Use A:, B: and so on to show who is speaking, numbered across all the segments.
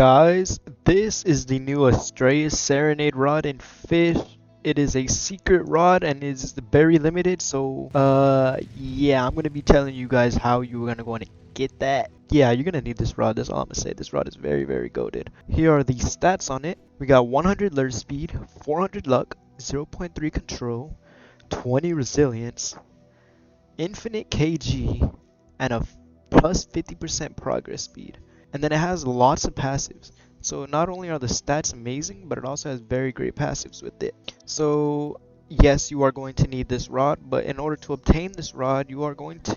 A: Guys, this is the new Astraeus Serenade rod in Fish. It is a secret rod and is very limited, so yeah, I'm gonna be telling you guys how you're gonna go and get that. Yeah, you're gonna need this rod. That's all I'm gonna say. This rod is very goated. Here are the stats on it. We got 100 lure speed, 400 luck, 0.3 control, 20 resilience, infinite kg, and a plus 50% progress speed. And then it has lots of passives. So not only are the stats amazing, but it also has very great passives with it. So yes, you are going to need this rod, but in order to obtain this rod, you are going to,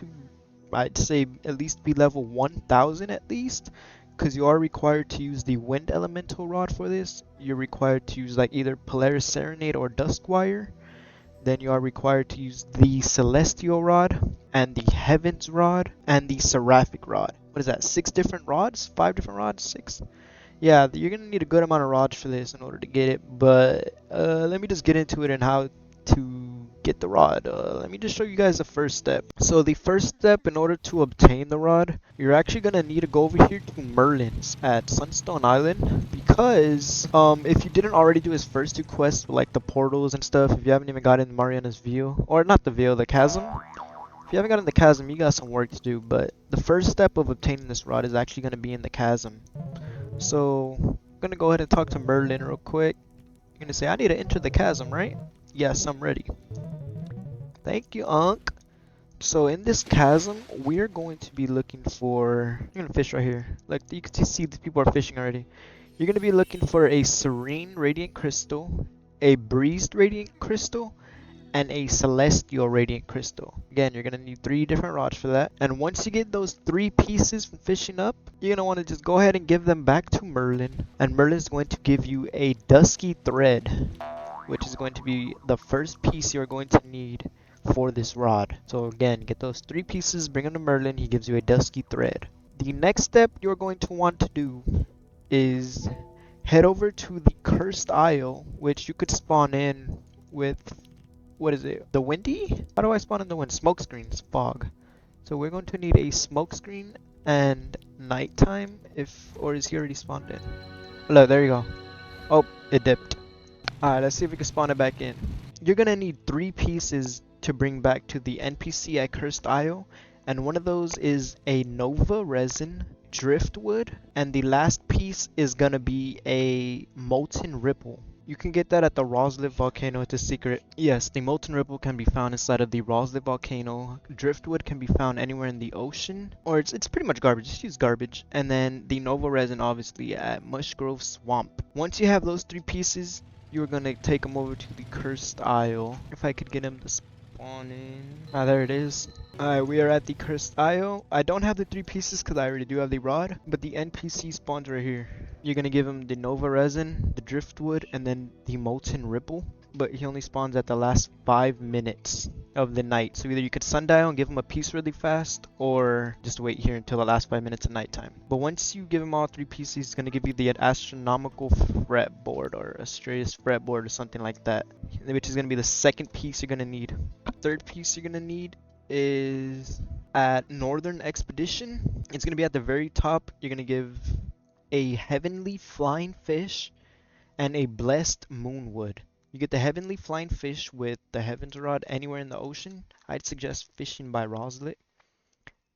A: I'd say, at least be level 1000 at least, because you are required to use the wind elemental rod for this. You're required to use like either Polaris Serenade or Duskwire. Then you are required to use the Celestial Rod, and the Heavens Rod, and the Seraphic Rod. What is that, 6 different rods? 5 different rods? 6? Yeah, you're going to need a good amount of rods for this in order to get it, but let me just get into it and how to get the rod. Let me just show you guys the first step. So the first step in order to obtain the rod, you're actually going to need to go over here to Merlin's at Sunstone Island, because if you didn't already do his first 2 quests with like the portals and stuff, if you haven't even gotten Mariana's Veil, or not the Veil, the Chasm, if you haven't gotten the Chasm, you got some work to do, but the first step of obtaining this rod is actually going to be in the Chasm. So I'm going to go ahead and talk to Merlin real quick. You're going to say, I need to enter the Chasm, right? Yes, I'm ready. Thank you, Unc. So in this chasm, we're going to be looking for... You're going to fish right here. Like, you can see these people are fishing already. You're going to be looking for a Serene Radiant Crystal, a Breezed Radiant Crystal, and a Celestial Radiant Crystal. Again, you're going to need 3 different rods for that. And once you get those 3 pieces from fishing up, you're going to want to just go ahead and give them back to Merlin. And Merlin's going to give you a Dusky Thread, which is going to be the first piece you're going to need for this rod. So again, get those 3 pieces, bring them to Merlin, he gives you a Dusky Thread. The next step you're going to want to do is head over to the Cursed Isle, which you could spawn in with, what is it, the Windy? How do I spawn in the wind? Smoke screens, fog. So we're going to need a smoke screen and nighttime, or is he already spawned in? Look, there you go. Oh, it dipped. Alright, let's see if we can spawn it back in. You're gonna need 3 pieces to bring back to the NPC at Cursed Isle, and one of those is a Nova Resin, Driftwood, and the last piece is gonna be a Molten Ripple. You can get that at the Rosliv Volcano. It's a secret. Yes, the Molten Ripple can be found inside of the Rosliv Volcano. Driftwood can be found anywhere in the ocean. Or it's pretty much garbage. Just use garbage. And then the Nova Resin, obviously, at Mushgrove Swamp. Once you have those 3 pieces, you're going to take them over to the Cursed Isle. If I could get him to spawn in. Ah, there it is. Alright, we are at the Cursed Isle. I don't have the 3 pieces because I already do have the rod. But the NPC spawns right here. You're going to give him the Nova Resin, the Driftwood, and then the Molten Ripple. But he only spawns at the last 5 minutes of the night. So either you could sundial and give him a piece really fast, or just wait here until the last 5 minutes of nighttime. But once you give him all 3 pieces, he's going to give you the Astronomical Fretboard, or Astraeus Fretboard, or something like that. Which is going to be the second piece you're going to need. Third piece you're going to need is at Northern Expedition. It's going to be at the very top. You're going to give a Heavenly Flying Fish and a Blessed Moonwood. You get the Heavenly Flying Fish with the Heavens Rod anywhere in the ocean. I'd suggest fishing by Roslet.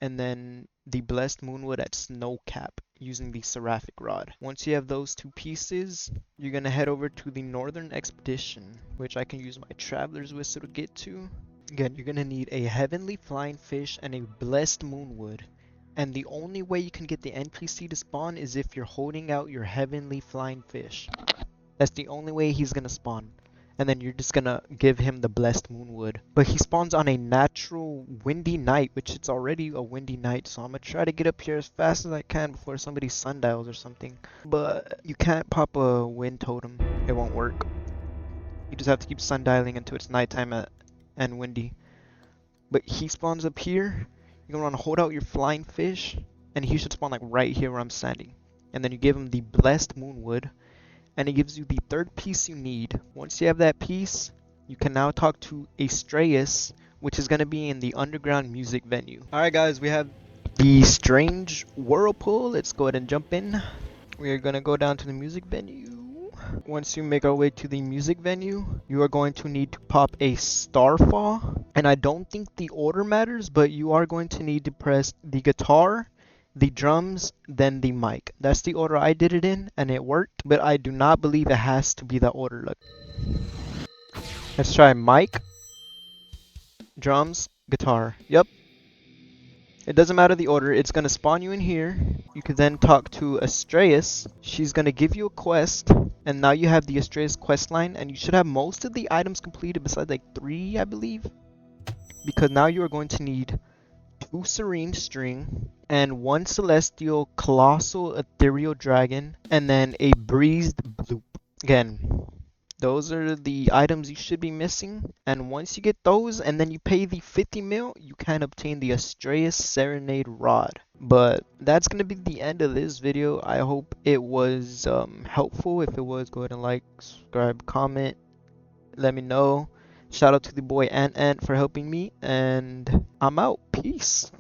A: And then the Blessed Moonwood at Snowcap using the Seraphic Rod. Once you have those 2 pieces, you're going to head over to the Northern Expedition, which I can use my Traveler's Whistle to get to. Again, you're going to need a Heavenly Flying Fish and a Blessed Moonwood. And the only way you can get the NPC to spawn is if you're holding out your Heavenly Flying Fish. That's the only way he's going to spawn. And then you're just going to give him the Blessed Moonwood. But he spawns on a natural windy night, which it's already a windy night. So I'm going to try to get up here as fast as I can before somebody sundials or something. But you can't pop a wind totem. It won't work. You just have to keep sundialing until it's nighttime and windy. But he spawns up here. You're going to want to hold out your flying fish, and he should spawn like right here where I'm standing. And then you give him the Blessed Moonwood, and it gives you the 3rd piece you need. Once you have that piece, you can now talk to Astraeus, which is going to be in the underground music venue. Alright guys, we have the Strange Whirlpool. Let's go ahead and jump in. We are gonna go down to the music venue. Once you make our way to the music venue, you are going to need to pop a Starfall. And I don't think the order matters, but you are going to need to press the guitar, the drums, then the mic. That's the order I did it in, and it worked, but I do not believe it has to be that order. Look. Let's try mic, drums, guitar. Yep. It doesn't matter the order, it's gonna spawn you in here. You can then talk to Astraeus. She's gonna give you a quest, and now you have the Astraeus quest line, and you should have most of the items completed besides like 3, I believe. Because now you are going to need 2 Serene String, and 1 Celestial Colossal Ethereal Dragon, and then a Breezed Bloop. Again, those are the items you should be missing, and once you get those and then you pay the 50 mil, you can obtain the Astraeus Serenade Rod. But that's going to be the end of this video. I hope it was helpful. If it was, go ahead and like, subscribe, comment, let me know. Shout out to the boy Ant for helping me, and I'm out. Peace.